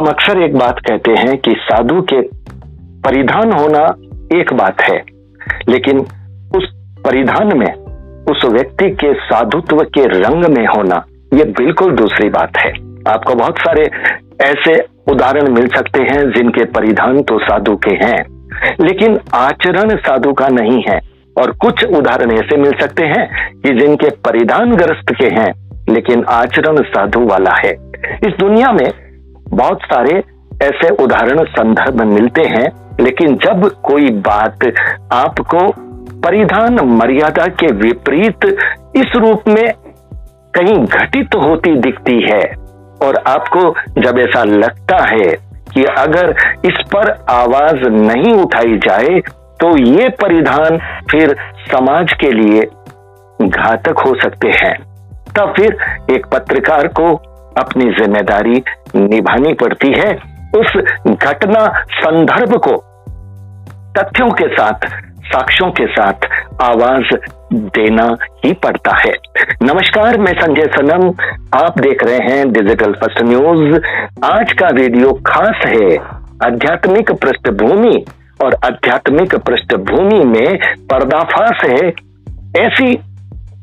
अक्सर एक बात कहते हैं कि साधु के परिधान होना एक बात है, लेकिन उस परिधान में उस व्यक्ति के साधुत्व के रंग में होना ये बिल्कुल दूसरी बात है। आपको बहुत सारे ऐसे उदाहरण मिल सकते हैं जिनके परिधान तो साधु के हैं, लेकिन आचरण साधु का नहीं है, और कुछ उदाहरण ऐसे मिल सकते हैं कि जिनके परिधान ग्रस्त के हैं लेकिन आचरण साधु वाला है। इस दुनिया में बहुत सारे ऐसे उदाहरण संदर्भ मिलते हैं, लेकिन जब कोई बात आपको परिधान मर्यादा के विपरीत इस रूप में कहीं घटित होती दिखती है और आपको जब ऐसा लगता है कि अगर इस पर आवाज नहीं उठाई जाए तो ये परिधान फिर समाज के लिए घातक हो सकते हैं, तब फिर एक पत्रकार को अपनी जिम्मेदारी निभानी पड़ती है। उस घटना संदर्भ को तथ्यों के साथ, साक्ष्यों के साथ आवाज देना ही पड़ता है। नमस्कार, मैं संजय सनम, आप देख रहे हैं डिजिटल फर्स्ट न्यूज। आज का वीडियो खास है आध्यात्मिक पृष्ठभूमि, और आध्यात्मिक पृष्ठभूमि में पर्दाफाश है ऐसी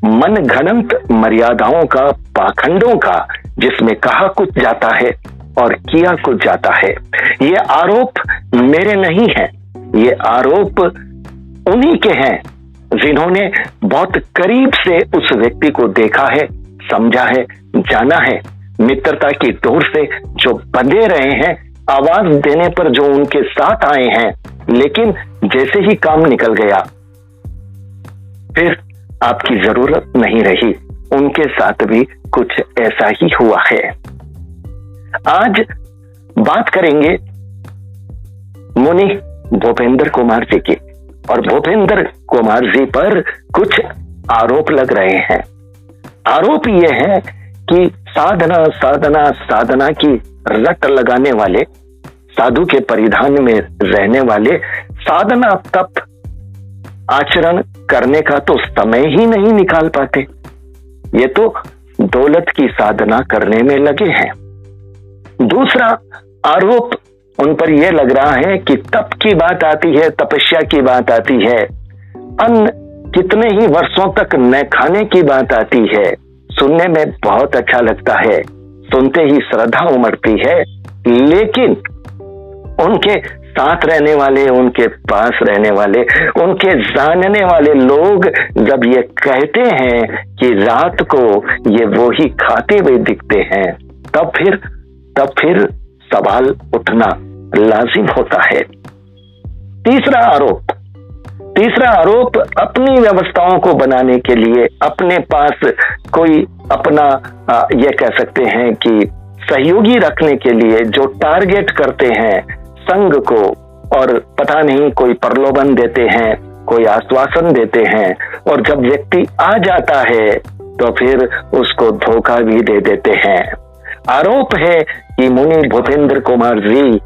मनगढ़ंत मर्यादाओं का, पाखंडों का, जिसमें कहा कुछ जाता है और किया कुछ जाता है। ये आरोप मेरे नहीं है, ये आरोप उन्हीं के हैं जिन्होंने बहुत करीब से उस व्यक्ति को देखा है, समझा है, जाना है, मित्रता की डोर से जो बंधे रहे हैं, आवाज देने पर जो उनके साथ आए हैं, लेकिन जैसे ही काम निकल गया फिर आपकी जरूरत नहीं रही। उनके साथ भी कुछ ऐसा ही हुआ है। आज बात करेंगे मुनि भूपेंद्र कुमार जी की, और भूपेंद्र कुमार जी पर कुछ आरोप लग रहे हैं। आरोप ये है कि साधना साधना साधना की रट लगाने वाले, साधु के परिधान में रहने वाले साधना तप आचरण करने का तो समय ही नहीं निकाल पाते, ये तो दौलत की साधना करने में लगे हैं। दूसरा आरोप उन पर यह लग रहा है कि तप की बात आती है, तपस्या की बात आती है, अन्न कितने ही वर्षों तक न खाने की बात आती है, सुनने में बहुत अच्छा लगता है, सुनते ही श्रद्धा उमड़ती है, लेकिन उनके साथ रहने वाले, उनके पास रहने वाले, उनके जानने वाले लोग जब ये कहते हैं कि रात को ये वो ही खाते हुए दिखते हैं, तब फिर सवाल उठना लाजिम होता है। तीसरा आरोप अपनी व्यवस्थाओं को बनाने के लिए, अपने पास कोई अपना ये कह सकते हैं कि सहयोगी रखने के लिए जो टारगेट करते हैं संघ को, और पता नहीं कोई प्रलोभन देते हैं, कोई आश्वासन देते हैं, और जब व्यक्ति आ जाता है तो फिर उसको धोखा भी दे देते हैं। आरोप है कि मुनि भूपेंद्र कुमार जी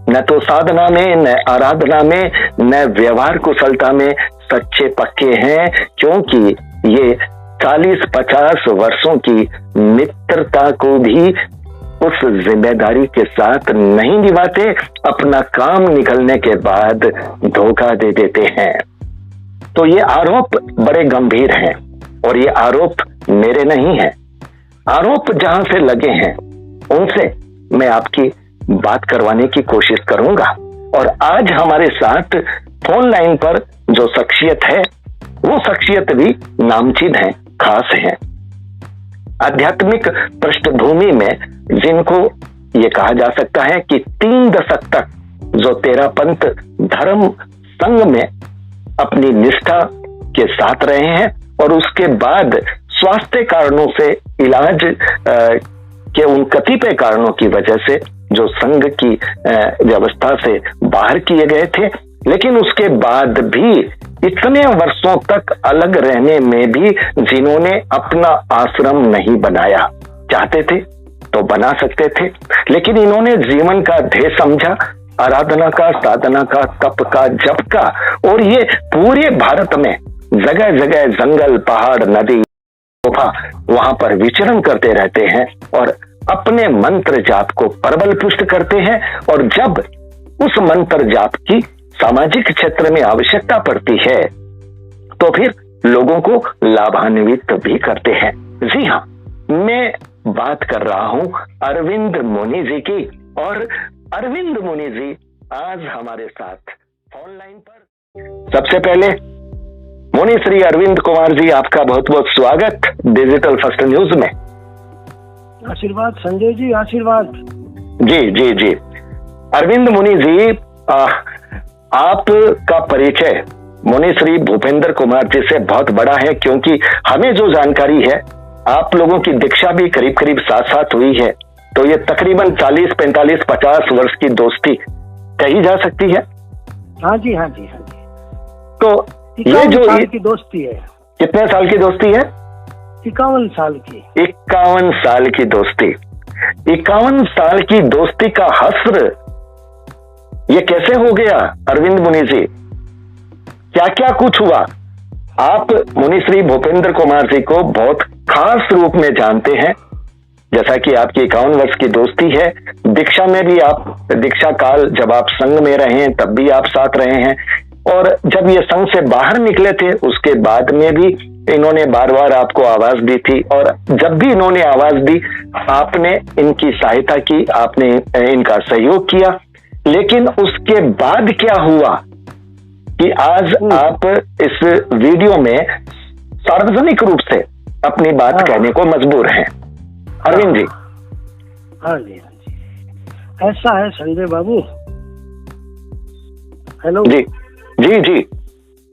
न तो साधना में, न आराधना में, न व्यवहार कुशलता में सच्चे पक्के हैं, क्योंकि ये 40-50 वर्षों की मित्रता को भी उस जिम्मेदारी के साथ नहीं निभाते, अपना काम निकलने के बाद धोखा दे देते हैं। तो ये आरोप बड़े गंभीर हैं, और ये आरोप मेरे नहीं हैं। आरोप जहां से लगे हैं उनसे मैं आपकी बात करवाने की कोशिश करूंगा। और आज हमारे साथ फोन लाइन पर जो शख्सियत है, वो शख्सियत भी नामचीन है, खास है। आध्यात्मिक पृष्ठभूमि में जिनको ये कहा जा सकता है कि 3 दशक तक जो तेरापंथ धर्म संघ में अपनी निष्ठा के साथ रहे हैं, और उसके बाद स्वास्थ्य कारणों से, इलाज के उन कतिपय कारणों की वजह से जो संघ की व्यवस्था से बाहर किए गए थे, लेकिन उसके बाद भी इतने वर्षों तक अलग रहने में भी जिन्होंने अपना आश्रम नहीं बनाया, चाहते थे तो बना सकते थे, लेकिन इन्होंने जीवन का ध्येय समझा, आराधना का, साधना का, तप का, जप का, और ये पूरे भारत में जगह जगह जंगल, पहाड़, नदी, गुफा वहां पर विचरण करते रहते हैं और अपने मंत्र जाप को प्रबल पुष्ट करते हैं, और जब उस मंत्र जाप की सामाजिक क्षेत्र में आवश्यकता पड़ती है तो फिर लोगों को लाभान्वित भी करते हैं। जी हाँ, मैं बात कर रहा हूं अरविंद मुनि जी की, और अरविंद मुनि जी आज हमारे साथ फोन लाइन पर। सबसे पहले मुनि श्री अरविंद कुमार जी, आपका बहुत बहुत स्वागत डिजिटल फर्स्ट न्यूज में। आशीर्वाद संजय जी, आशीर्वाद। जी जी जी। अरविंद मुनि जी, आपका परिचय मुनि श्री भूपेंद्र कुमार जी से बहुत बड़ा है, क्योंकि हमें जो जानकारी है आप लोगों की दीक्षा भी करीब करीब साथ साथ हुई है, तो ये तकरीबन 40, 45, 50 वर्ष की दोस्ती कही जा सकती है। हाँ जी, हाँ जी, हाँ जी। तो ये जो साल की दोस्ती है। कितने साल की दोस्ती है? 51 साल की। 51 साल की दोस्ती। 51 साल की दोस्ती का हस्र ये कैसे हो गया अरविंद मुनि जी? क्या क्या कुछ हुआ? आप मुनि श्री भूपेंद्र कुमार जी को बहुत खास रूप में जानते हैं, जैसा कि आपकी 51 वर्ष की दोस्ती है। दीक्षा में भी आप, दीक्षा काल जब आप संघ में रहे हैं तब भी आप साथ रहे हैं, और जब ये संघ से बाहर निकले थे उसके बाद में भी इन्होंने बार बार आपको आवाज दी थी, और जब भी इन्होंने आवाज दी आपने इनकी सहायता की, आपने इनका सहयोग किया। लेकिन उसके बाद क्या हुआ कि आज आप इस वीडियो में सार्वजनिक रूप से अपनी बात कहने को मजबूर हैं? अरविंद जी। हाँ जी, हाँ जी। ऐसा है संजय बाबू। हेलो जी जी जी।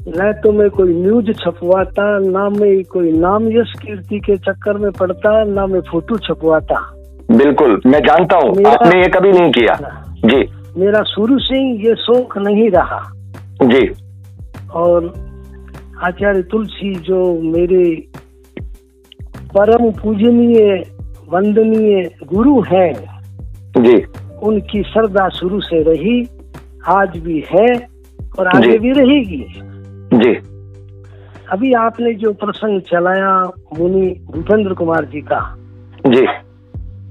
न तो मैं कोई न्यूज छपवाता, ना मैं कोई नाम यश कीर्ति के चक्कर में पड़ता, ना मैं फोटो छपवाता। बिल्कुल, मैं जानता हूँ आपने ये कभी नहीं किया। जी। मेरा शुरू से ही ये शौक नहीं रहा। जी। और आचार्य तुलसी जो मेरे परम पूजनीय वंदनीय गुरु हैं, जी, उनकी श्रद्धा शुरू से रही, आज भी है और आगे भी रहेगी। जी। अभी आपने जो प्रसंग चलाया मुनि भूपेंद्र कुमार जी का, जी,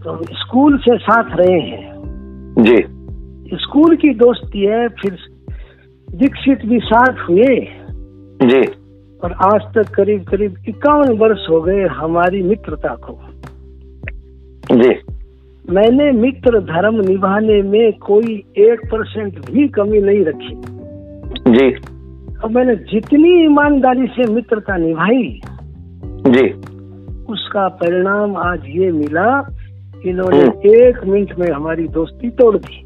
तो स्कूल से साथ रहे हैं। जी। स्कूल की दोस्ती है, फिर दीक्षित भी साथ हुए। जी। और आज तक करीब करीब 51 वर्ष हो गए हमारी मित्रता को। जी। मैंने मित्र धर्म निभाने में कोई 1% भी कमी नहीं रखी। जी। और मैंने जितनी ईमानदारी से मित्रता निभाई, जी, उसका परिणाम आज ये मिला, इन्होंने 1 मिनट में हमारी दोस्ती तोड़ दी।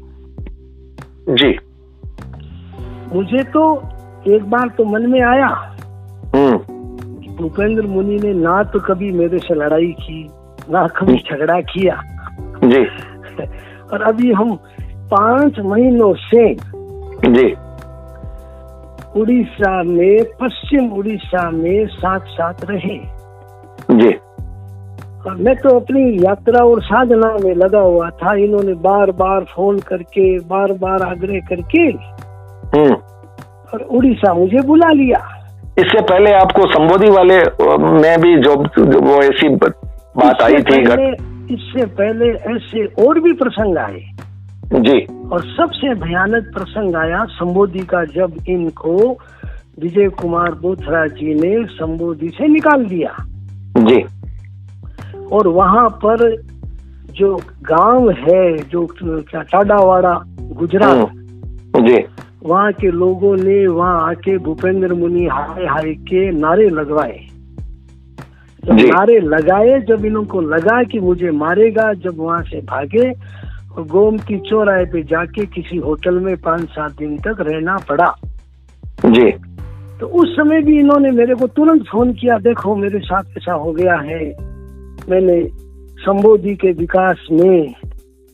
जी। मुझे तो एक बार तो मन में आया कि भूपेंद्र मुनि ने ना तो कभी मेरे से लड़ाई की, ना कभी झगड़ा किया। जी। और अभी हम 5 महीनों से, जी, उड़ीसा में, पश्चिम उड़ीसा में साथ साथ रहे। जी। और मैं तो अपनी यात्रा और साधना में लगा हुआ था। इन्होंने बार बार फोन करके, बार बार आग्रह करके और उड़ीसा मुझे बुला लिया। इससे पहले आपको संबोधि वाले में भी जो वो ऐसी बात आई थी? इससे पहले ऐसे और भी प्रसंग आए। जी। और सबसे भयानक प्रसंग आया संबोधि का, जब इनको विजय कुमार बोथरा जी ने संबोधि से निकाल दिया। जी। और वहाँ पर जो गांव है, जो क्या टाडावाड़ा, गुजरात, जी, वहाँ के लोगों ने वहाँ आके भूपेंद्र मुनि हाय हाय के नारे लगवाए। जब नारे लगाए, जब इनको लगा कि मुझे मारेगा, जब वहाँ से भागे और गोमती चौराहे पे जाके किसी होटल में 5-7 दिन तक रहना पड़ा। जी। तो उस समय भी इन्होंने मेरे को तुरंत फोन किया, देखो मेरे साथ ऐसा हो गया है, मैंने संबोधि के विकास में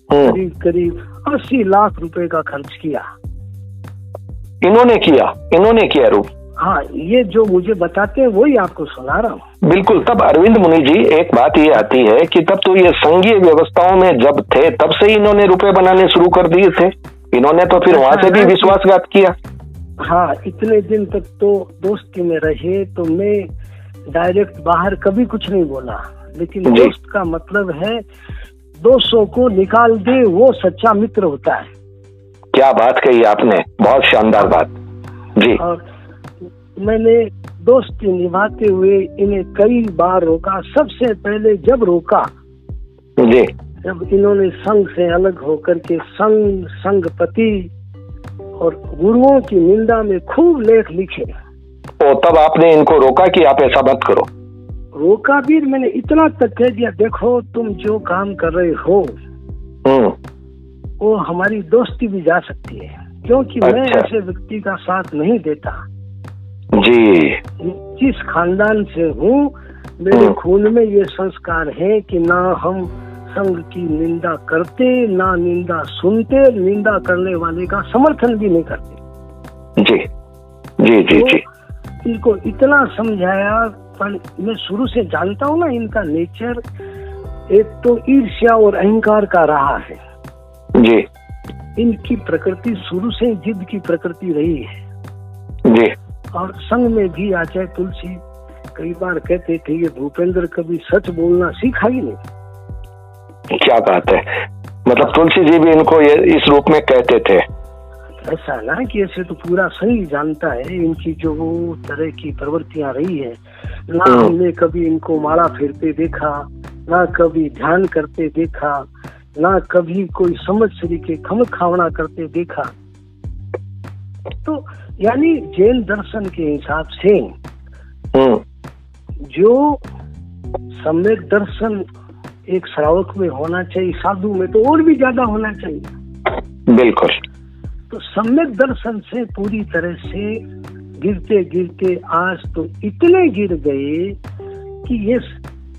करीब करीब 80 लाख रुपए का खर्च किया। इन्होंने किया रूप। हाँ, ये जो मुझे बताते हैं वही आपको सुना रहा हूँ। बिल्कुल। तब अरविंद मुनि जी, एक बात ये आती है कि तब तो ये संघीय व्यवस्थाओं में जब थे तब से इन्होंने रुपए बनाने शुरू कर दिए थे। इन्होंने तो फिर वहां से भी विश्वासघात किया। हाँ, इतने दिन तक तो दोस्ती में रहे तो मैं डायरेक्ट बाहर कभी कुछ नहीं बोला, लेकिन दोस्त का मतलब है दोषों को निकाल दे, वो सच्चा मित्र होता है। क्या बात कही आपने, बहुत शानदार बात जी। और मैंने दोस्ती निभाते हुए इन्हें कई बार रोका। सबसे पहले जब रोका जी, जब इन्होंने संघ से अलग होकर के संगपति और गुरुओं की निंदा में खूब लेख लिखे, तो तब आपने इनको रोका कि आप ऐसा मत करो? रोका भी, मैंने इतना तक कह दिया, देखो तुम जो काम कर रहे हो वो हमारी दोस्ती भी जा सकती है, क्योंकि मैं ऐसे व्यक्ति का साथ नहीं देता जी। जिस खानदान से हूँ, मेरे खून में ये संस्कार है कि ना हम संघ की निंदा करते, ना निंदा सुनते, निंदा करने वाले का समर्थन भी नहीं करते। जी जी जी जी। इनको इतना समझाया, पर मैं शुरू से जानता हूँ ना इनका नेचर, एक तो ईर्ष्या और अहंकार का रहा है जी। इनकी प्रकृति शुरू से जिद की प्रकृति रही है जी। और संघ में भी आचार्य तुलसी कई बार कहते थे, ये भूपेंद्र कभी सच बोलना सीखा ही नहीं। क्या बात है, मतलब तुलसी जी भी इनको ये इस रूप में कहते थे? ऐसा ना कि ऐसे तो पूरा संघ जानता है इनकी जो तरह की प्रवृत्तियां रही है। ना हमने कभी इनको माला फेरते देखा, ना कभी ध्यान करते देखा, ना कभी कोई समझ के खम खावना करते देखा। तो यानी जैन दर्शन के हिसाब से जो सम्यक दर्शन एक श्रावक में होना चाहिए, साधु में तो और भी ज्यादा होना चाहिए। बिल्कुल। तो सम्यक दर्शन से पूरी तरह से गिरते गिरते आज तो इतने गिर गए कि ये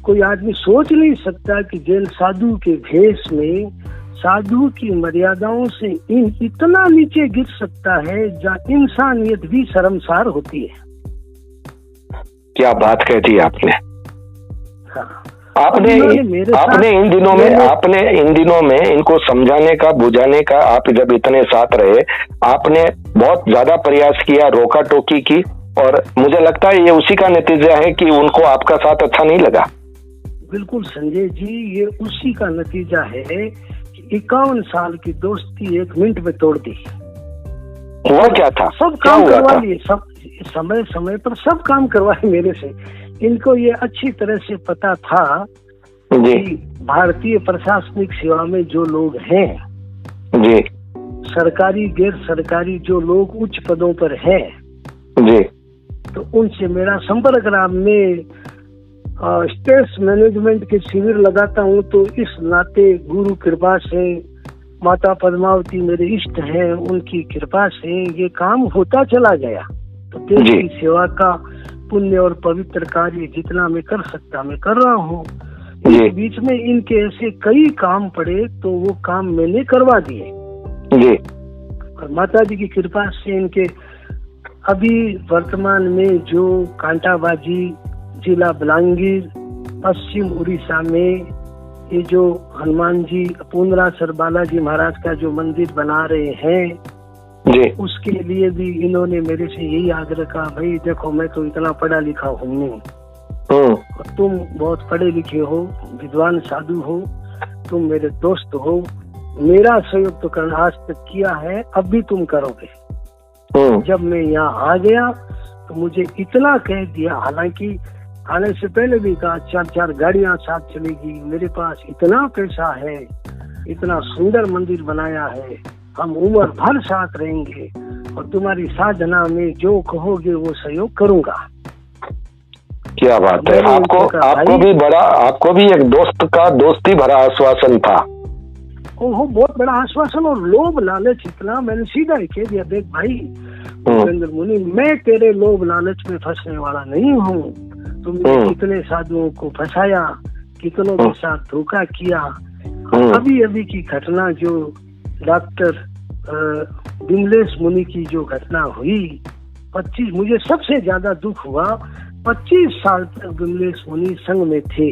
कोई आदमी सोच नहीं सकता कि जैन साधु के भेष में साधु की मर्यादाओं से इतना नीचे गिर सकता है जहाँ इंसानियत भी शर्मसार होती है। क्या बात कह दी आपने। हाँ। आपने इन दिनों में इनको समझाने का, बुझाने का, आप जब इतने साथ रहे, आपने बहुत ज्यादा प्रयास किया, रोका टोकी की, और मुझे लगता है ये उसी का नतीजा है कि उनको आपका साथ अच्छा नहीं लगा। बिल्कुल संजय जी, ये उसी का नतीजा है कि 51 साल की दोस्ती 1 मिनट में तोड़ दी। हुआ क्या था? सब काम करवा लिए, सब समय समय पर सब काम करवाए मेरे से। इनको ये अच्छी तरह से पता था कि भारतीय प्रशासनिक सेवा में जो लोग हैं जी, सरकारी गैर सरकारी जो लोग उच्च पदों पर हैं जी, तो उनसे मेरा संपर्क रहा। मैं स्ट्रेस मैनेजमेंट के शिविर लगाता हूँ, तो इस नाते गुरु कृपा से, माता पद्मावती मेरे इष्ट हैं, उनकी कृपा से ये काम होता चला गया। तो देश की सेवा का पुण्य और पवित्र कार्य जितना मैं कर सकता मैं कर रहा हूँ। इस बीच में इनके ऐसे कई काम पड़े तो वो काम मैंने करवा दिए जी। और माता जी की कृपा से इनके अभी वर्तमान में जो कांटाबाजी जिला बलांगीर पश्चिम उड़ीसा में ये जो हनुमान जी पूर्णासर बालाजी महाराज का जो मंदिर बना रहे हैं जी, उसके लिए भी इन्होंने मेरे से यही आग्रह कहा, भाई देखो मैं तो इतना पढ़ा लिखा हूँ नहीं, और तुम बहुत पढ़े लिखे हो, विद्वान साधु हो, तुम मेरे दोस्त हो, मेरा सहयोग तो करना आज तक किया है, अब भी तुम करोगे। जब मैं यहाँ आ गया तो मुझे इतना कह दिया, हालांकि आने से पहले भी कहा 4-4 गाड़ियां साथ चलेगी, मेरे पास इतना पैसा है, इतना सुंदर मंदिर बनाया है, हम उम्र भर साथ रहेंगे और तुम्हारी साधना में जो कहोगे वो सहयोग करूंगा। क्या बात है। आपको भी एक दोस्त का दोस्ती भरा आश्वासन था। ओहो, बहुत बड़ा आश्वासन और लोभ लालच इतना, मैंने सीधा ही कह दिया, देख भाई भूपेंद्र मुनि, मैं तेरे लोभ लालच में फंसने वाला नहीं हूँ। तुमने कितने साधुओं को फंसाया, कितनों के साथ धोखा किया। अभी अभी की घटना जो डॉक्टर विमलेश मुनि की जो घटना हुई, 25, मुझे सबसे ज्यादा दुख हुआ, 25 साल तक विमलेश मुनि संघ में थे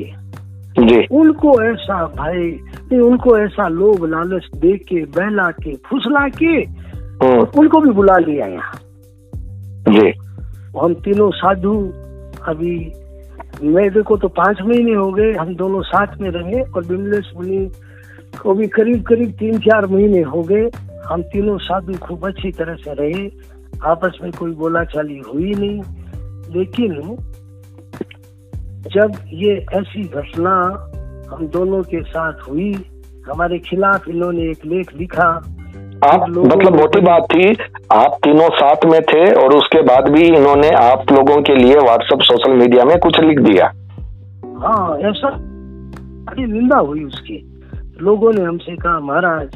जी। उनको ऐसा भाई, उनको ऐसा लोभ लालच दे के, बहला के, फुसला के उनको भी बुला लिया यहाँ जी। हम तीनों साधु, अभी मेरे को तो 5 महीने हो गए, हम दोनों साथ में रहे और विमलेश मुनि वो भी करीब करीब 3-4 महीने हो गए। हम तीनों साधु खूब अच्छी तरह से रहे, आपस में कोई बोलाचाली हुई नहीं। लेकिन जब ये ऐसी घटना हम दोनों के साथ हुई, हमारे खिलाफ इन्होंने एक लेख लिखा। आप मतलब मोटी बात थी, आप तीनों साथ में थे और उसके बाद भी इन्होंने आप लोगों के लिए व्हाट्सएप सोशल मीडिया में कुछ लिख दिया। हाँ, ऐसा निंदा हुई उसकी। लोगों ने हमसे कहा, महाराज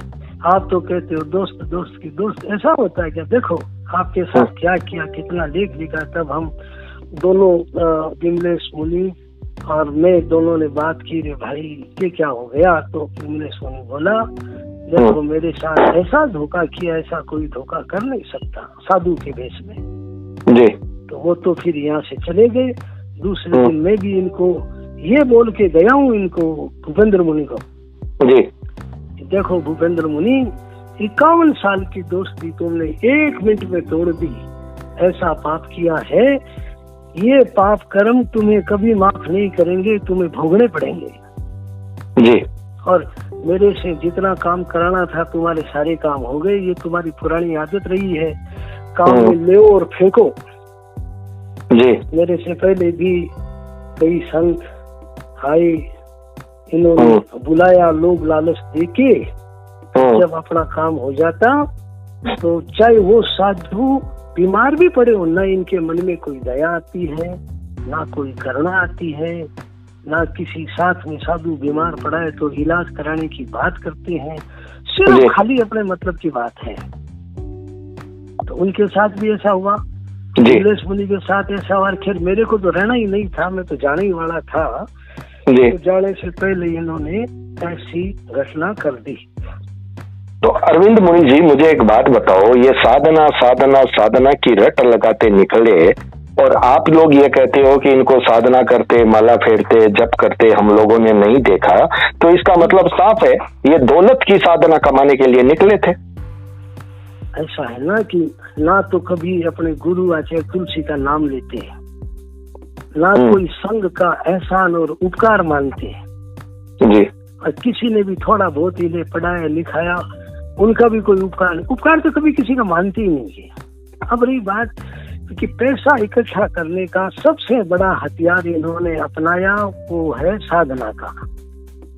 आप तो कहते हो दोस्त दोस्त की दोस्त, ऐसा होता है क्या? देखो आपके साथ क्या किया, कितना लेख लिखा। तब हम दोनों विमलेश मुनि और मैं दोनों ने बात की, रे भाई ये क्या हो गया? तो विमलेश मुनि बोला, देखो मेरे साथ ऐसा धोखा किया, ऐसा कोई धोखा कर नहीं सकता साधु के भेष में जी। तो वो तो फिर यहाँ से चले गए। दूसरे दिन मैं भी इनको ये बोल के गया हूँ, इनको भूपेंद्र मुनि को जी, देखो भूपेंद्र मुनि 51 साल की दोस्ती तुमने 1 मिनट में तोड़ दी, ऐसा पाप किया है, ये पाप कर्म तुम्हें कभी माफ नहीं करेंगे, तुम्हें भोगने पड़ेंगे जी। और मेरे से जितना काम कराना था तुम्हारे सारे काम हो गए। ये तुम्हारी पुरानी आदत रही है, काम में ले और फेंको जी। मेरे से पहले भी कई संत आए, इन्होंने बुलाया, लोग लालच देके जब अपना काम हो जाता तो चाहे वो साधु बीमार भी पड़े हो, ना इनके मन में कोई दया आती है, ना कोई करुणा आती है, ना किसी साथ में साधु बीमार पड़ा है तो इलाज कराने की बात करते हैं, सिर्फ खाली अपने मतलब की बात है। तो उनके साथ भी ऐसा हुआ, विमलेश मुनि के साथ ऐसा हुआ। खैर मेरे को तो रहना ही नहीं था, मैं तो जाने ही वाला था। तो जाने से पहले इन्होंने ऐसी घटना कर दी। तो अरविंद मुनि जी मुझे एक बात बताओ, ये साधना साधना साधना की रट लगाते निकले और आप लोग ये कहते हो कि इनको साधना करते, माला फेरते, जप करते हम लोगों ने नहीं देखा, तो इसका मतलब साफ है ये दौलत की साधना कमाने के लिए निकले थे। ऐसा है ना कि ना तो कभी अपने गुरु आचार्य तुलसी का नाम लेते हैं, ना कोई संघ का एहसान और उपकार मानते हैं जी। और किसी ने भी थोड़ा बहुत इन्हें पढ़ाया लिखाया, उनका भी कोई उपकार नहीं। उपकार तो कभी किसी का मानते ही नहीं है। अब रही बात कि पैसा इकट्ठा करने का सबसे बड़ा हथियार इन्होंने अपनाया, वो है साधना का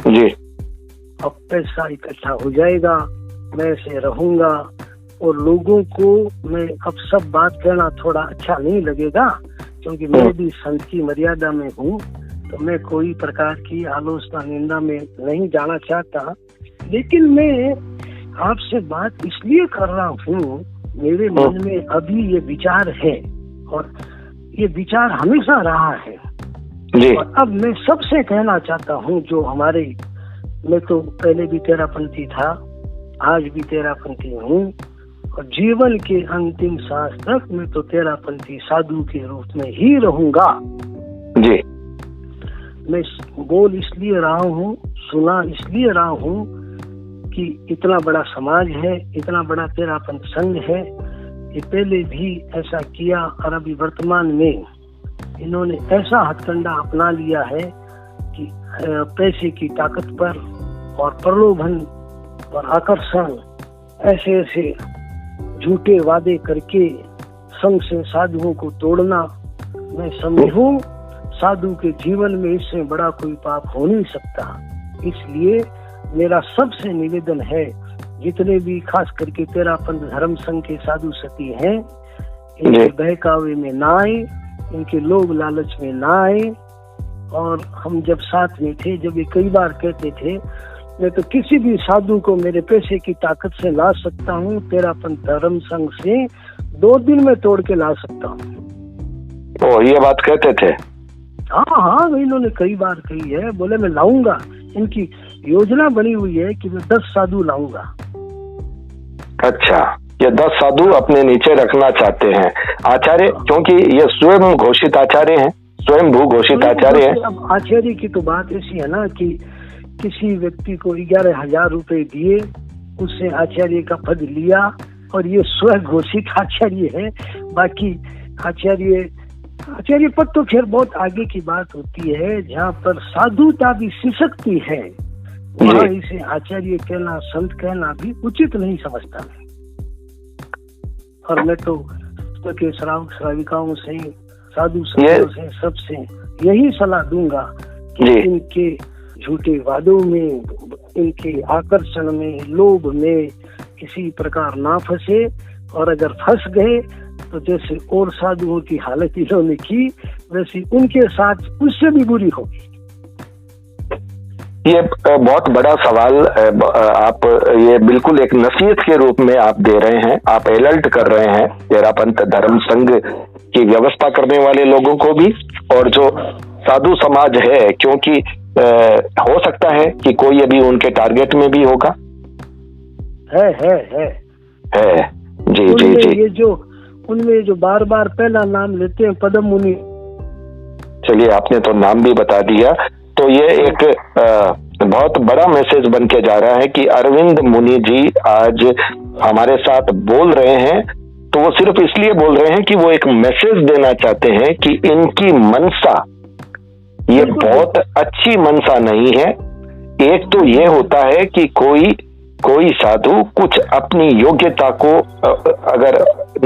जी। अब पैसा इकट्ठा हो जाएगा, मैं ऐसे रहूंगा और लोगों को मैं अब सब बात कहना थोड़ा अच्छा नहीं लगेगा, क्योंकि मैं भी संत की मर्यादा में हूँ, तो मैं कोई प्रकार की आलोचना निंदा में नहीं जाना चाहता। लेकिन मैं आपसे बात इसलिए कर रहा हूँ, मेरे मन में अभी ये विचार है और ये विचार हमेशा रहा है जी। और अब मैं सबसे कहना चाहता हूँ, जो हमारे, मैं तो पहले भी तेरापंथी था, आज भी तेरापंथी हूँ और जीवन के अंतिम सांस तक मैं तो तेरापंथी साधु के रूप में ही रहूंगा जी। मैं बोल इसलिए रहा हूँ, सुना इसलिए रहा हूँ कि इतना बड़ा समाज है, इतना बड़ा तेरापंथ संघ है, ये पहले भी ऐसा किया और अभी वर्तमान में इन्होंने ऐसा हथकंडा अपना लिया है कि पैसे की ताकत पर और प्रलोभन और आकर्षण ऐसे ऐसे झूठे वादे करके संघ से साधुओं को तोड़ना, मैं समझूं साधु के जीवन में इससे बड़ा कोई पाप हो नहीं सकता। इसलिए मेरा सबसे निवेदन है, जितने भी खास करके तेरापंथ धर्म संघ के साधु सती हैं, इनके बहकावे में ना आए, इनके लोभ लालच में ना आए। और हम जब साथ में थे, जब ये कई बार कहते थे मैं तो किसी भी साधु को मेरे पैसे की ताकत से ला सकता हूँ, तेरापंथ धर्म संघ से 2 दिन में तोड़ के ला सकता हूँ। ओ, ये बात कहते थे? हाँ, इन्होंने कई बार कही है, बोले मैं लाऊंगा, इनकी योजना बनी हुई है कि मैं 10 साधु लाऊंगा। अच्छा, ये 10 साधु अपने नीचे रखना चाहते हैं आचार्य, क्योंकि ये स्वयं घोषित आचार्य हैं, स्वयं भू घोषित आचार्य हैं। अब आचार्य की तो बात ऐसी है ना कि किसी व्यक्ति को 11,000 रुपए दिए, उससे आचार्य का पद लिया और ये स्व घोषित आचार्य है। बाकी आचार्य पद तो फिर बहुत आगे की बात होती है, जहाँ पर साधुता भी सिसकती है, वहाँ इसे आचार्य कहना, संत कहना भी उचित नहीं समझता मैं। और मैं तो के श्रावक श्राविकाओं से, साधु संतों से, सबसे यही सलाह दूंगा कि इनके झूठे वादों में, इनके आकर्षण में, लोभ में किसी प्रकार ना फंसे, और अगर फंस गए तो जैसे और साधुओं की हालत इन्होंने की वैसी उनके साथ उससे भी बुरी होगी। ये बहुत बड़ा सवाल आप ये बिल्कुल एक नसीहत के रूप में आप दे रहे हैं, आप अलर्ट कर रहे हैं तेरापंथ धर्म संघ की व्यवस्था करने वाले लोगों को भी, और जो साधु समाज है, क्योंकि हो सकता है कि कोई अभी उनके टारगेट में भी होगा। है जी जी जी। ये जो उनमें जो बार बार पहला नाम लेते हैं पद्म मुनि, चलिए आपने तो नाम भी बता दिया, तो ये एक बहुत बड़ा मैसेज बन के जा रहा है कि अरविंद मुनि जी आज हमारे साथ बोल रहे हैं, तो वो सिर्फ इसलिए बोल रहे हैं कि वो एक मैसेज देना चाहते हैं कि इनकी मनसा ये बहुत अच्छी मनसा नहीं है। एक तो ये होता है कि कोई साधु कुछ अपनी योग्यता को अगर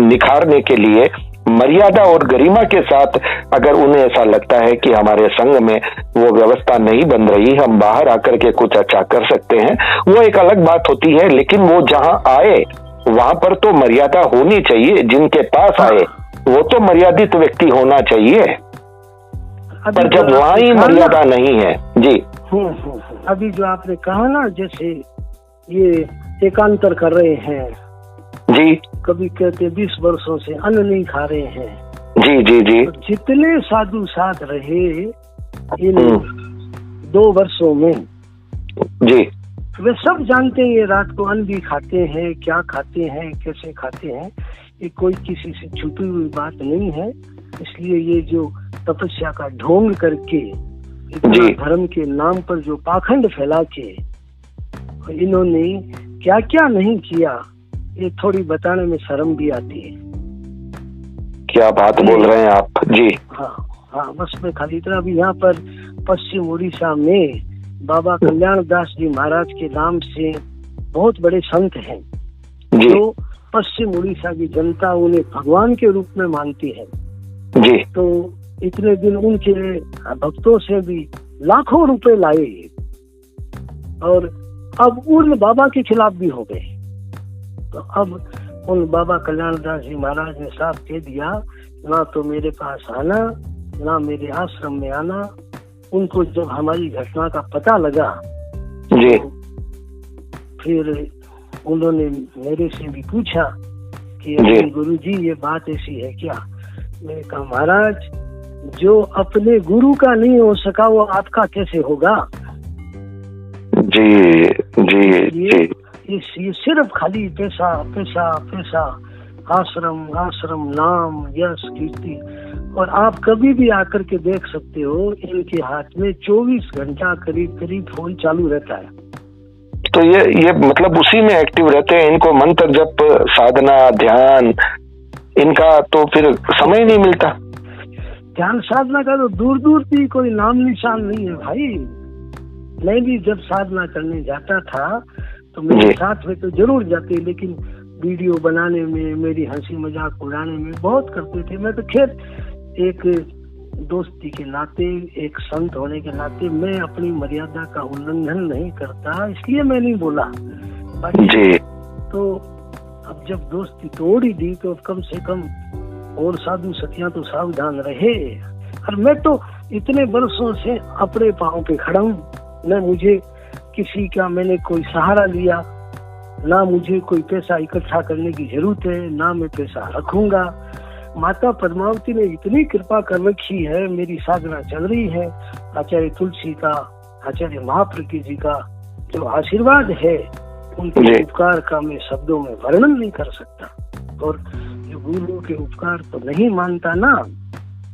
निखारने के लिए मर्यादा और गरिमा के साथ, अगर उन्हें ऐसा लगता है कि हमारे संघ में वो व्यवस्था नहीं बन रही, हम बाहर आकर के कुछ अच्छा कर सकते हैं, वो एक अलग बात होती है। लेकिन वो जहां आए वहां पर तो मर्यादा होनी चाहिए, जिनके पास आए वो तो मर्यादित व्यक्ति होना चाहिए, पर जब वहां ही मर्यादा नहीं है जी। अभी जो आपने कहा ना, जैसे ये एकांतर कर रहे हैं जी, कभी कहते 20 वर्षों से अन्न नहीं खा रहे हैं जी जी जी। तो जितने साधु साथ रहे इन 2 वर्षों में जी, वे सब जानते हैं ये रात को अन्न भी खाते हैं, क्या खाते हैं, कैसे खाते हैं, ये कोई किसी से छुपी हुई बात नहीं है। इसलिए ये जो तपस्या का ढोंग करके धर्म के नाम पर जो पाखंड फैला के इन्होंने क्या क्या नहीं किया, ये थोड़ी बताने में शर्म भी आती है। क्या बात बोल रहे हैं आप जी। हाँ, बस मैं खाली इतना भी, यहाँ पर पश्चिम उड़ीसा में बाबा कल्याण दास जी महाराज के नाम से बहुत बड़े संत हैं जो पश्चिम उड़ीसा की जनता उन्हें भगवान के रूप में मानती है जी। तो इतने दिन उनके भक्तों से भी लाखों रुपए लाए और अब उन बाबा के खिलाफ भी हो गए। तो अब उन बाबा कल्याण दास जी महाराज ने साफ कह दिया, ना तो मेरे पास आना, ना मेरे आश्रम में आना। उनको जब हमारी घटना का पता लगा जी, तो फिर उन्होंने मेरे से भी पूछा कि गुरु जी ये बात ऐसी है क्या। मैंने कहा महाराज, जो अपने गुरु का नहीं हो सका वो आपका कैसे होगा। जी जी जी। ये सिर्फ खाली पैसा पैसा पैसा, आश्रम आश्रम, नाम, यश, कीर्ति। और आप कभी भी आकर के देख सकते हो इनके हाथ में 24 घंटा करीब फोन चालू रहता है। तो ये मतलब उसी में एक्टिव रहते हैं। इनको मंत्र जप, साधना, ध्यान, इनका तो फिर समय नहीं मिलता। ध्यान साधना का तो दूर दूर भी कोई नाम निशान नहीं है भाई। मैं भी जब साधना करने जाता था तो मेरे साथ में तो जरूर जाते, लेकिन वीडियो बनाने में, मेरी हंसी मजाक उड़ाने में बहुत करते थे। मैं तो खैर एक दोस्ती के नाते, एक संत होने के नाते मैं अपनी मर्यादा का उल्लंघन नहीं करता, इसलिए मैं नहीं बोला जी। तो अब जब दोस्ती तोड़ ही दी तो कम से कम और साधु सतियां तो सावधान रहे। और मैं तो इतने वर्षों से अपने पांव पे खड़ा हूँ, न मुझे किसी का मैंने कोई सहारा लिया, ना मुझे कोई पैसा इकट्ठा करने की जरूरत है, ना मैं पैसा रखूंगा। माता पद्मावती ने इतनी कृपा कर रखी है, मेरी साधना चल रही है। आचार्य तुलसी का, आचार्य महाप्रज्ञ जी का जो आशीर्वाद है, उनके उपकार का मैं शब्दों में वर्णन नहीं कर सकता। और जो गुरु के उपकार तो नहीं मानता ना,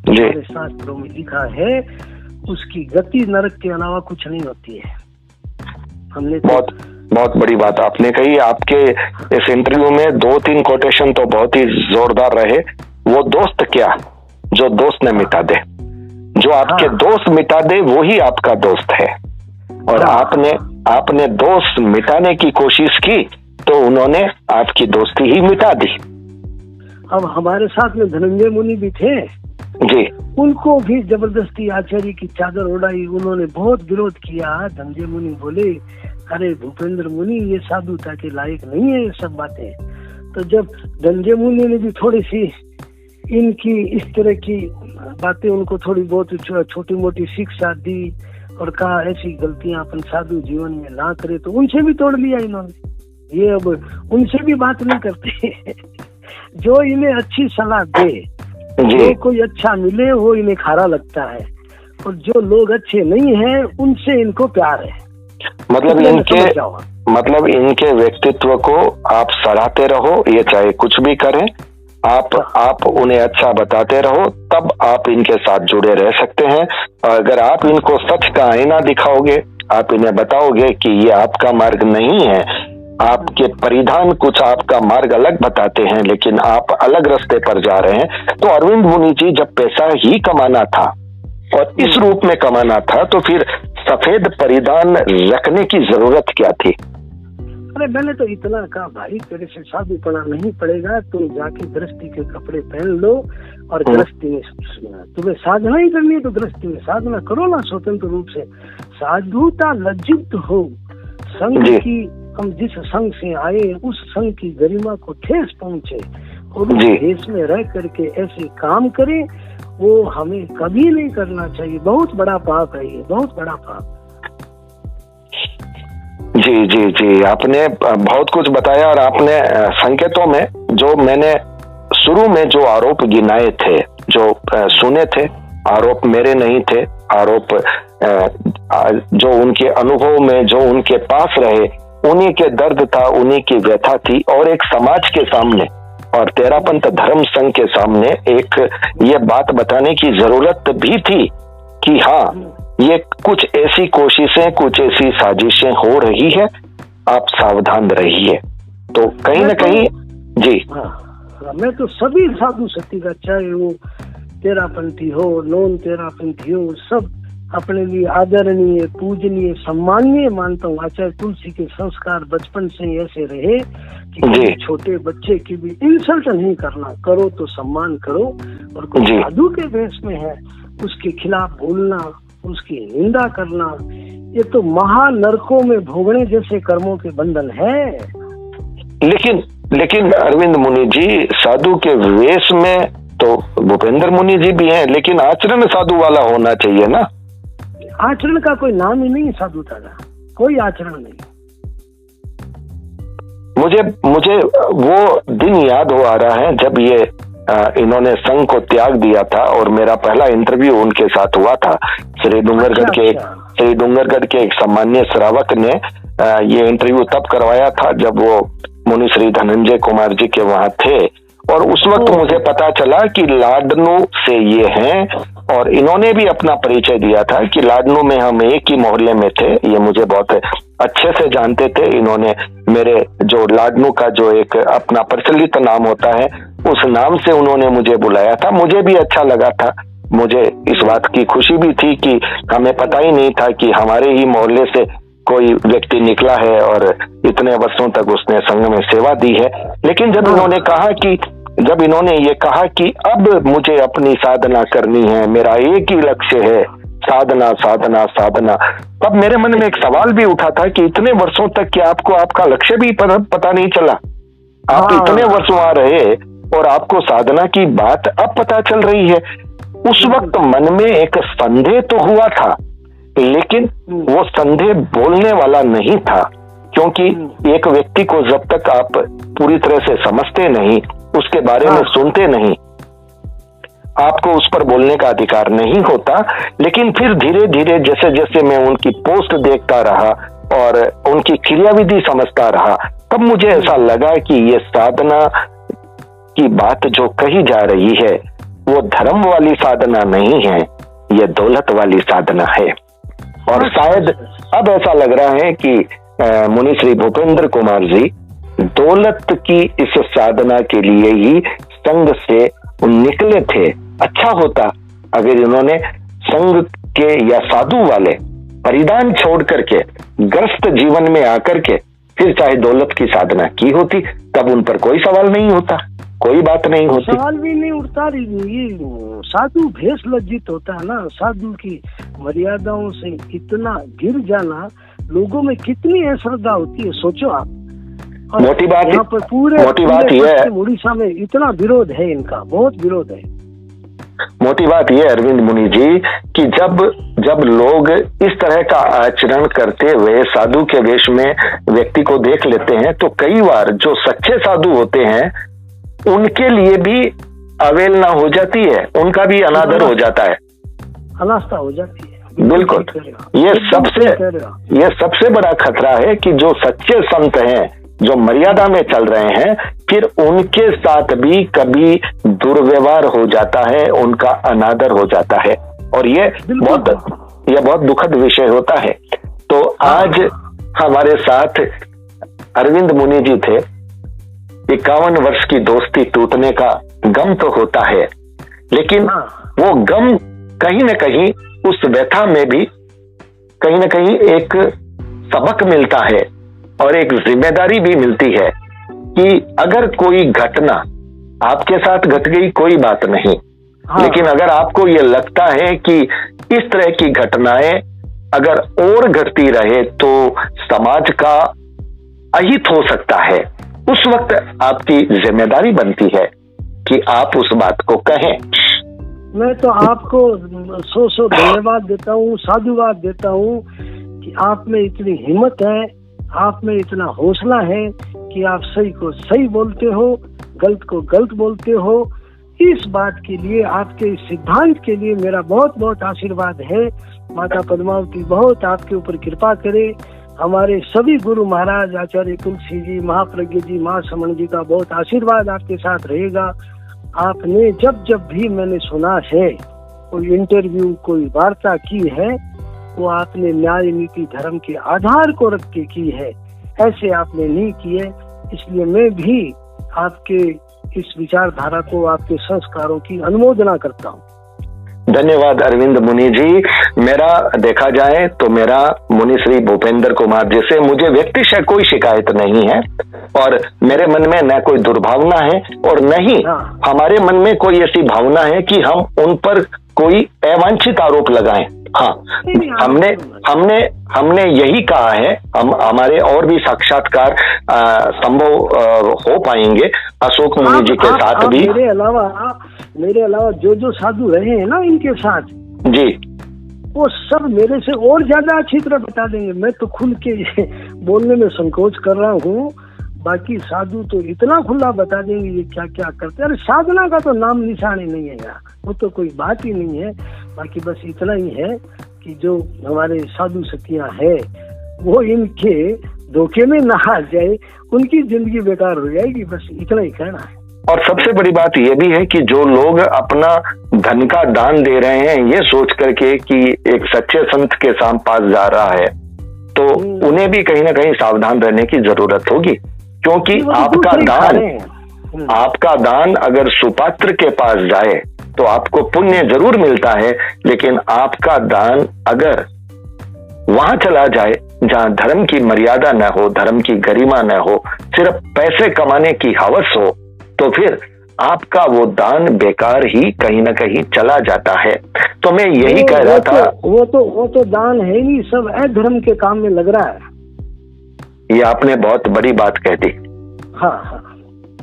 हमारे शास्त्रों में लिखा है उसकी गति नरक के अलावा कुछ नहीं होती है। हमने बहुत बड़ी बात आपने कही। आपके इस इंटरव्यू में 2-3 कोटेशन तो बहुत ही जोरदार रहे। वो दोस्त क्या जो दोस्त ने मिटा दे, जो आपके दोस्त मिटा दे वो ही आपका दोस्त है। और आपने दोस्त मिटाने की कोशिश की तो उन्होंने आपकी दोस्ती ही मिटा दी। अब हमारे साथ में धनंजय मुनि भी थे जी, उनको भी जबरदस्ती आचार्य की चादर उड़ाई, उन्होंने बहुत विरोध किया। धनंजय मुनि बोले अरे भूपेंद्र मुनि ये साधुता के लायक नहीं है ये सब बातें। तो जब धनंजय मुनि ने भी थोड़ी सी इनकी इस तरह की बातें उनको थोड़ी बहुत छोटी मोटी शिक्षा दी और कहा ऐसी गलतियां अपन साधु जीवन में ना करे, तो उनसे भी तोड़ लिया इन्होंने। ये अब उनसे भी बात नहीं करते जो इन्हें अच्छी सलाह दे, जो कोई अच्छा मिले वो इन्हें खारा लगता है, और जो लोग अच्छे नहीं हैं उनसे इनको प्यार है। मतलब इनके व्यक्तित्व को आप सराहते रहो, ये चाहे कुछ भी करें, आप उन्हें अच्छा बताते रहो, तब आप इनके साथ जुड़े रह सकते हैं। अगर आप इनको सच का आईना दिखाओगे, आप इन्हें बताओगे कि ये आपका मार्ग नहीं है, आपके परिधान कुछ आपका मार्ग अलग बताते हैं लेकिन आप अलग रास्ते पर जा रहे हैं, तो अरविंद मुनि जी जब पैसा ही कमाना था और इस रूप में कमाना था तो फिर सफेद परिधान रखने की जरूरत क्या थी? अरे मैंने तो इतना कहा भाई तेरे से साधु पना नहीं पड़ेगा, तुम जाके गृहस्थी के कपड़े पहन लो और गृहस्थी में तुम्हें साधना ही करनी है तो गृहस्थी में साधना करो ना स्वतंत्र रूप से। साधुता लज्जित हो, संघ की हम जिस संघ से आए उस संघ की गरिमा को ठेस पहुंचे और उस देश में रह करके ऐसे काम करे, वो हमें कभी नहीं करना चाहिए। बहुत बड़ा पाप है ये, बहुत बड़ा पाप। जी जी जी, आपने बहुत कुछ बताया और आपने संकेतों में जो मैंने शुरू में जो आरोप गिनाए थे, जो सुने थे, आरोप मेरे नहीं थे, आरोप जो उनके अनुभव में जो उनके पास रहे, उन्हीं के दर्द था, उन्हीं की व्यथा थी, और एक समाज के सामने और तेरापंथ धर्म संघ के सामने एक ये बात बताने की जरूरत भी थी कि हाँ, ये कुछ ऐसी कोशिशें, कुछ ऐसी साजिशें हो रही है, आप सावधान रहिए। तो कहीं न कहीं जी मैं तो सभी साधु सती का, चाहे वो तेरापंथी हो, नॉन तेरापंथी हो, सब अपने लिए आदरणीय, पूजनीय, सम्माननीय मानता हूँ। आचार्य तुलसी के संस्कार बचपन से ऐसे रहे कि छोटे बच्चे की भी इंसल्ट नहीं करना, करो तो सम्मान करो, और कोई साधु के वेश में है उसके खिलाफ बोलना, उसकी निंदा करना, ये तो महानरकों में भोगने जैसे कर्मों के बंधन है। लेकिन अरविंद मुनि जी, साधु के वेश में तो भूपेंद्र मुनि जी भी हैं, लेकिन आचरण साधु वाला होना चाहिए ना। आचरण का कोई नाम ही नहीं साधुता का, कोई आचरण नहीं। मुझे वो दिन याद हो आ रहा है जब ये इन्होंने संघ को त्याग दिया था और मेरा पहला इंटरव्यू उनके साथ हुआ था। श्री डूंगरगढ़ के एक सम्मान्य श्रावक ने ये इंटरव्यू तब करवाया था जब वो मुनि श्री धनंजय कुमार जी के वहां थे, और उस वक्त मुझे पता चला कि लाडनू से ये हैं, और इन्होंने भी अपना परिचय दिया था कि लाडनू में हम एक ही मोहल्ले में थे। ये मुझे बहुत अच्छे से जानते थे। इन्होंने मेरे जो लाडनू का जो एक अपना प्रचलित नाम होता है, उस नाम से उन्होंने मुझे बुलाया था। मुझे भी अच्छा लगा था, मुझे इस बात की खुशी भी थी कि हमें पता ही नहीं था कि हमारे ही मोहल्ले से कोई व्यक्ति निकला है और इतने वर्षों तक उसने संघ में सेवा दी है। लेकिन जब इन्होंने ये कहा कि अब मुझे अपनी साधना करनी है, मेरा एक ही लक्ष्य है, साधना साधना साधना, तब मेरे मन में एक सवाल भी उठा था कि इतने वर्षों तक क्या आपको आपका लक्ष्य भी पता नहीं चला? आप इतने वर्ष वहां रहे और आपको साधना की बात अब पता चल रही है। उस वक्त मन में एक संदेह तो हुआ था, लेकिन वो संदेह बोलने वाला नहीं था, क्योंकि एक व्यक्ति को जब तक आप पूरी तरह से समझते नहीं, उसके बारे में सुनते नहीं, आपको उस पर बोलने का अधिकार नहीं होता। लेकिन फिर धीरे धीरे जैसे जैसे मैं उनकी पोस्ट देखता रहा और उनकी क्रियाविधि समझता रहा, तब मुझे ऐसा लगा कि ये साधना की बात जो कही जा रही है वो धर्म वाली साधना नहीं है, ये दौलत वाली साधना है। और शायद अब ऐसा लग रहा है कि मुनि श्री भूपेंद्र कुमार जी दौलत की इस साधना के लिए ही संघ से निकले थे। अच्छा होता अगर इन्होंने संघ के या साधु वाले परिधान छोड़ करके ग्रस्त जीवन में आकर के फिर चाहे दौलत की साधना की होती, तब उन पर कोई सवाल नहीं होता, कोई बात नहीं होती, सवाल भी नहीं उठता। ये साधु भेष लज्जित होता है ना, साधु की मर्यादाओं से इतना गिर जाना, लोगों में कितनी अश्रद्धा होती है, सोचो आप। मोटी बात यहाँ पर पूरे ये है, उड़ीसा में इतना विरोध है इनका, बहुत विरोध है। मोटी बात यह अरविंद मुनि जी कि जब लोग इस तरह का आचरण करते हुए साधु के वेश में व्यक्ति को देख लेते हैं, तो कई बार जो सच्चे साधु होते हैं उनके लिए भी अवहेलना हो जाती है, उनका भी अनादर हो जाता है, अनास्था हो जाती है। बिल्कुल, ये सबसे बड़ा खतरा है कि जो सच्चे संत हैं, जो मर्यादा में चल रहे हैं, फिर उनके साथ भी कभी दुर्व्यवहार हो जाता है, उनका अनादर हो जाता है, और ये बहुत दुखद विषय होता है। तो आज हमारे साथ अरविंद मुनि जी थे। 51 वर्ष की दोस्ती टूटने का गम तो होता है, लेकिन वो गम कहीं न कहीं उस व्यथा में भी कहीं न कहीं एक सबक मिलता है और एक जिम्मेदारी भी मिलती है कि अगर कोई घटना आपके साथ घट गई कोई बात नहीं, लेकिन अगर आपको ये लगता है कि इस तरह की घटनाएं अगर और घटती रहे तो समाज का अहित हो सकता है, उस वक्त आपकी जिम्मेदारी बनती है कि आप उस बात को कहें। मैं तो आपको 100 धन्यवाद देता हूँ, साधुवाद देता हूँ कि आप में इतनी हिम्मत है, आप में इतना हौसला है कि आप सही को सही बोलते हो, गलत को गलत बोलते हो। इस बात के लिए, आपके इस सिद्धांत के लिए मेरा बहुत बहुत आशीर्वाद है। माता पद्मावती बहुत आपके ऊपर कृपा करे। हमारे सभी गुरु महाराज आचार्य तुलसी जी, महाप्रज्ञ जी, महासमण जी का बहुत आशीर्वाद आपके साथ रहेगा। आपने जब भी मैंने सुना है कोई इंटरव्यू, कोई वार्ता की है, वो आपने न्याय नीति धर्म के आधार को रख के की है, ऐसे आपने नहीं की है। इसलिए मैं भी आपके इस विचारधारा को, आपके संस्कारों की अनुमोदना करता हूँ। धन्यवाद अरविंद मुनि जी। मेरा देखा जाए तो मेरा मुनि श्री भूपेंद्र कुमार जी से मुझे व्यक्तिशः कोई शिकायत नहीं है, और मेरे मन में न कोई दुर्भावना है और न ही हमारे मन में कोई ऐसी भावना है कि हम उन पर कोई अवांछित आरोप लगाएं। हाँ, हमने यही कहा है, हमारे और भी साक्षात्कार संभव हो पाएंगे अशोक मुनि जी के साथ भी। मेरे अलावा जो साधु रहे हैं ना इनके साथ जी, वो सब मेरे से और ज्यादा अच्छी तरह बता देंगे। मैं तो खुल के बोलने में संकोच कर रहा हूँ, बाकी साधु तो इतना खुला बता देंगे ये क्या क्या करते हैं। अरे साधना का तो नाम निशान ही नहीं है यार, वो तो कोई बात ही नहीं है। बाकी बस इतना ही है कि जो हमारे साधु सतियां है वो इनके धोखे में ना आ जाए, उनकी जिंदगी बेकार हो जाएगी, बस इतना ही कहना है। और सबसे बड़ी बात यह भी है कि जो लोग अपना धन का दान दे रहे हैं ये सोच करके कि एक सच्चे संत के पास जा रहा है, तो उन्हें भी कहीं ना कहीं सावधान रहने की जरूरत होगी, क्योंकि आपका दान अगर सुपात्र के पास जाए तो आपको पुण्य जरूर मिलता है, लेकिन आपका दान अगर वहां चला जाए जहां धर्म की मर्यादा न हो, धर्म की गरिमा न हो, सिर्फ पैसे कमाने की हवस हो, तो फिर आपका वो दान बेकार ही कहीं ना कहीं चला जाता है। तो मैं यही कह रहा था, वो तो दान है नहीं, सब अधर्म के काम में लग रहा है। ये आपने बहुत बड़ी बात कह दी। हाँ।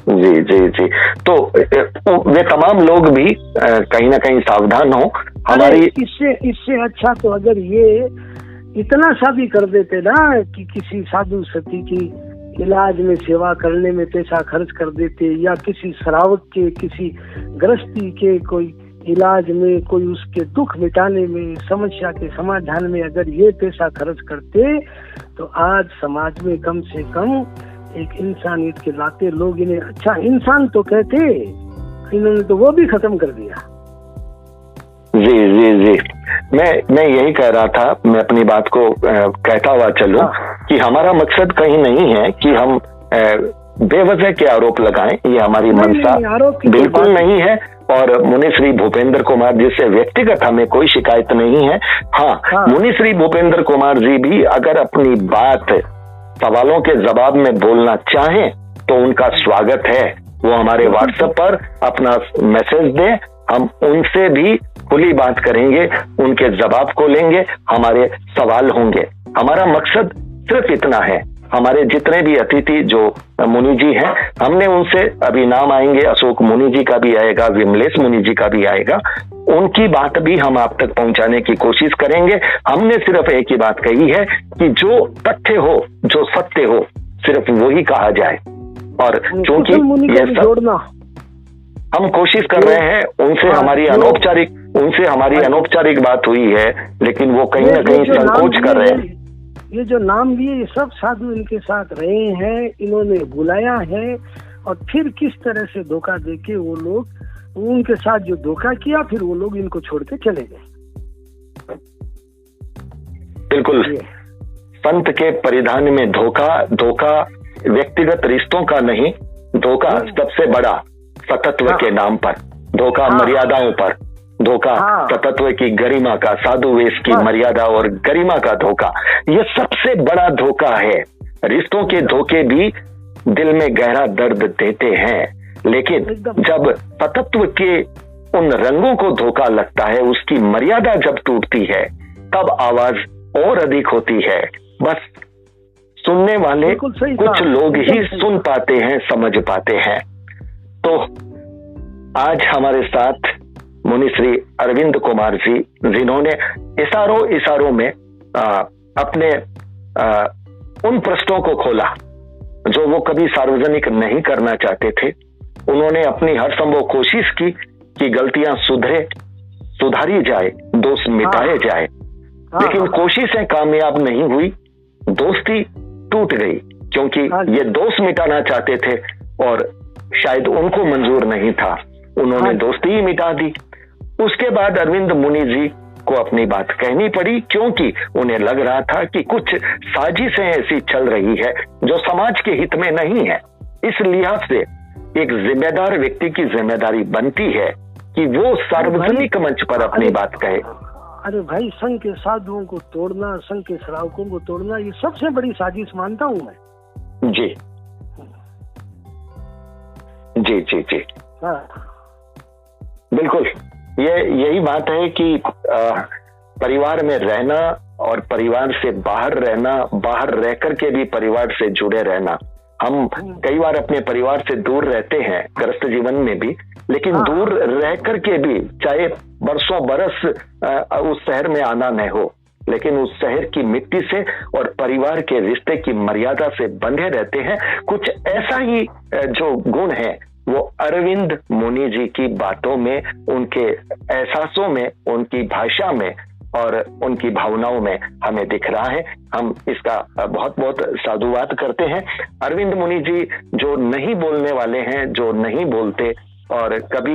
जी जी जी। तो वे तमाम लोग भी कहीं ना कहीं सावधान हो। हमारी इससे अच्छा तो अगर ये इतना सा भी कर देते ना कि किसी साधु सती की इलाज में सेवा करने में पैसा खर्च कर देते, या किसी श्रावक के, किसी गृहस्थी के कोई इलाज में, कोई उसके दुख मिटाने में, समस्या के समाधान में अगर ये पैसा खर्च करते, तो आज समाज में कम से कम एक इंसानियत के नाते लोग इन्हें अच्छा इंसान तो कहते, इन्होंने तो वो भी खत्म कर दिया। जी जी जी। मैं यही कह रहा था, मैं अपनी बात को कहता हुआ चलूं कि हमारा मकसद कहीं नहीं है कि हम बेवजह के आरोप लगाएं, ये हमारी मंशा बिल्कुल नहीं है। और मुनि श्री भूपेंद्र कुमार जी से व्यक्तिगत हमें कोई शिकायत नहीं है। हाँ, मुनि श्री भूपेंद्र कुमार जी भी अगर अपनी बात सवालों के जवाब में बोलना चाहें तो उनका स्वागत है। वो हमारे व्हाट्सएप पर अपना मैसेज दें, हम उनसे भी खुली बात करेंगे, उनके जवाब को लेंगे, हमारे सवाल होंगे। हमारा मकसद सिर्फ इतना है। हमारे जितने भी अतिथि जो मुनि जी हैं, हमने उनसे अभी नाम आएंगे, अशोक मुनि जी का भी आएगा, विमलेश मुनि जी का भी आएगा, उनकी बात भी हम आप तक पहुंचाने की कोशिश करेंगे। हमने सिर्फ एक ही बात कही है कि जो तथ्य हो, जो सत्य हो, सिर्फ वही कहा जाए। और चूंकि ये सब हम कोशिश कर रहे हैं, उनसे हमारी अनौपचारिक बात हुई है, लेकिन वो कहीं ना कहीं संकोच कर रहे हैं। ये जो नाम लिए, ये सब साधु इनके साथ रहे हैं, इन्होंने बुलाया है, और फिर किस तरह से धोखा देके वो लोग, उनके साथ जो धोखा किया, फिर वो लोग इनको छोड़ के चले गए। बिल्कुल, संत के परिधान में धोखा व्यक्तिगत रिश्तों का नहीं, धोखा सबसे बड़ा सतत्व के नाम पर, धोखा मर्यादाओं पर, धोखा सतत्व की गरिमा का, साधु वेश की मर्यादा और गरिमा का धोखा, ये सबसे बड़ा धोखा है। रिश्तों के धोखे भी दिल में गहरा दर्द देते हैं, लेकिन जब सतत्व के उन रंगों को धोखा लगता है, उसकी मर्यादा जब टूटती है, तब आवाज और अधिक होती है। बस सुनने वाले कुछ लोग ही सुन पाते हैं, समझ पाते हैं। तो आज हमारे साथ मुनि श्री अरविंद कुमार जी, जिन्होंने इशारों में अपने उन प्रश्नों को खोला जो वो कभी सार्वजनिक नहीं करना चाहते थे। उन्होंने अपनी हर संभव कोशिश की कि गलतियां सुधारी जाए, दोष मिटाए जाए, लेकिन कोशिशें कामयाब नहीं हुई, दोस्ती टूट गई, क्योंकि ये दोष मिटाना चाहते थे और शायद उनको मंजूर नहीं था, उन्होंने दोस्ती ही मिटा दी। उसके बाद अरविंद मुनि जी को अपनी बात कहनी पड़ी, क्योंकि उन्हें लग रहा था कि कुछ साजिशें ऐसी चल रही है जो समाज के हित में नहीं है। इस लिहाज से एक जिम्मेदार व्यक्ति की जिम्मेदारी बनती है कि वो सार्वजनिक मंच पर अपनी बात कहे। अरे भाई, संघ के साधुओं को तोड़ना, संघ के श्रावकों को तोड़ना, ये सबसे बड़ी साजिश मानता हूँ मैं। जी जी जी जी, बिल्कुल, यही बात है कि परिवार में रहना और परिवार से बाहर रहना, बाहर रह करके भी परिवार से जुड़े रहना। हम कई बार अपने परिवार से दूर रहते हैं गृहस्थ जीवन में भी, लेकिन दूर रह करके भी, चाहे बरसों बरस उस शहर में आना न हो, लेकिन उस शहर की मिट्टी से और परिवार के रिश्ते की मर्यादा से बंधे रहते हैं। कुछ ऐसा ही जो गुण है वो अरविंद मुनि जी की बातों में, उनके एहसासों में, उनकी भाषा में और उनकी भावनाओं में हमें दिख रहा है। हम इसका बहुत बहुत साधुवाद करते हैं। अरविंद मुनि जी जो नहीं बोलने वाले हैं, जो नहीं बोलते, और कभी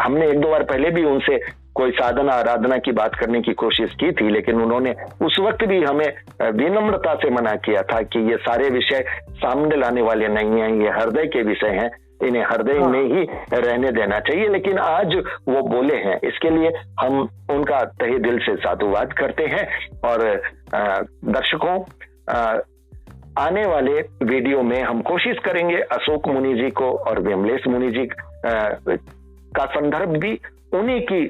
हमने एक दो बार पहले भी उनसे कोई साधना आराधना की बात करने की कोशिश की थी, लेकिन उन्होंने उस वक्त भी हमें विनम्रता से मना किया था कि ये सारे विषय सामने लाने वाले नहीं हैं, ये हृदय के विषय हैं, इन्हें हृदय में ही रहने देना चाहिए। लेकिन आज वो बोले हैं, इसके लिए हम उनका तहे दिल से साधुवाद करते हैं। और दर्शकों, आने वाले वीडियो में हम कोशिश करेंगे अशोक मुनि जी को और विमलेश मुनि जी का संदर्भ भी, उन्हीं की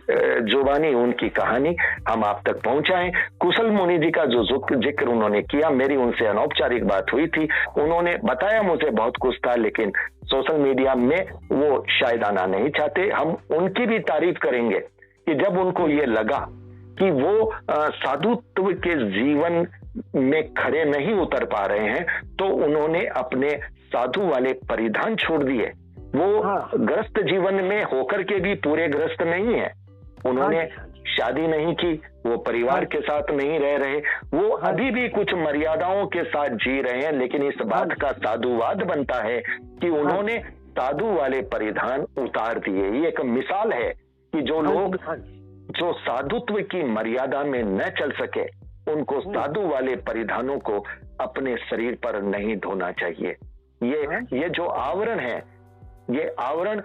जुबानी, उनकी कहानी हम आप तक पहुंचाएं। कुशल मुनि जी का जो जिक्र उन्होंने किया, मेरी उनसे अनौपचारिक बात हुई थी, उन्होंने बताया मुझे बहुत कुछ था, लेकिन सोशल मीडिया में वो शायद आना नहीं चाहते। हम उनकी भी तारीफ करेंगे कि जब उनको ये लगा कि वो साधुत्व के जीवन में खड़े नहीं उतर पा रहे हैं, तो उन्होंने अपने साधु वाले परिधान छोड़ दिए। वो गृहस्थ जीवन में होकर के भी पूरे गृहस्थ नहीं है, उन्होंने शादी नहीं की, वो परिवार के साथ नहीं रह रहे, वो अभी भी कुछ मर्यादाओं के साथ जी रहे हैं। लेकिन इस बात का साधुवाद बनता है कि उन्होंने साधु वाले परिधान उतार दिए। ये एक मिसाल है कि जो लोग जो साधुत्व की मर्यादा में न चल सके, उनको साधु वाले परिधानों को अपने शरीर पर नहीं ढोना चाहिए। ये जो आवरण है, ये आवरण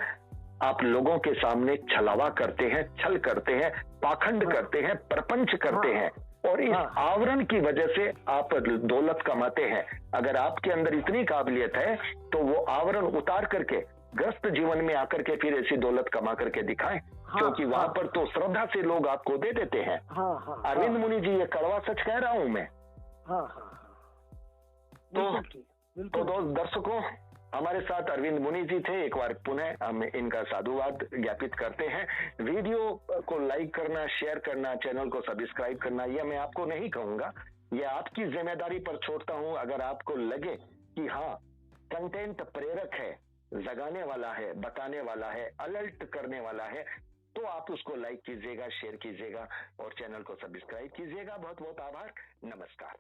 आप लोगों के सामने छलावा करते हैं, छल करते हैं, पाखंड करते हैं, प्रपंच करते हैं, और इस आवरण की वजह से आप दौलत कमाते हैं। अगर आपके अंदर इतनी काबिलियत है तो वो आवरण उतार करके ग्रस्त जीवन में आकर के फिर ऐसी दौलत कमा करके दिखाएं, क्योंकि वहां पर तो श्रद्धा से लोग आपको दे देते हैं। अरविंद मुनि जी, ये कड़वा सच कह रहा हूं मैं। तो दोस्त दर्शकों, हमारे साथ अरविंद मुनि जी थे। एक बार पुनः हम इनका साधुवाद ज्ञापित करते हैं। वीडियो को लाइक करना, शेयर करना, चैनल को सब्सक्राइब करना, यह मैं आपको नहीं कहूंगा, यह आपकी जिम्मेदारी पर छोड़ता हूं। अगर आपको लगे कि हाँ, कंटेंट प्रेरक है, जगाने वाला है, बताने वाला है, अलर्ट करने वाला है, तो आप उसको लाइक कीजिएगा, शेयर कीजिएगा और चैनल को सब्सक्राइब कीजिएगा। बहुत बहुत आभार। नमस्कार।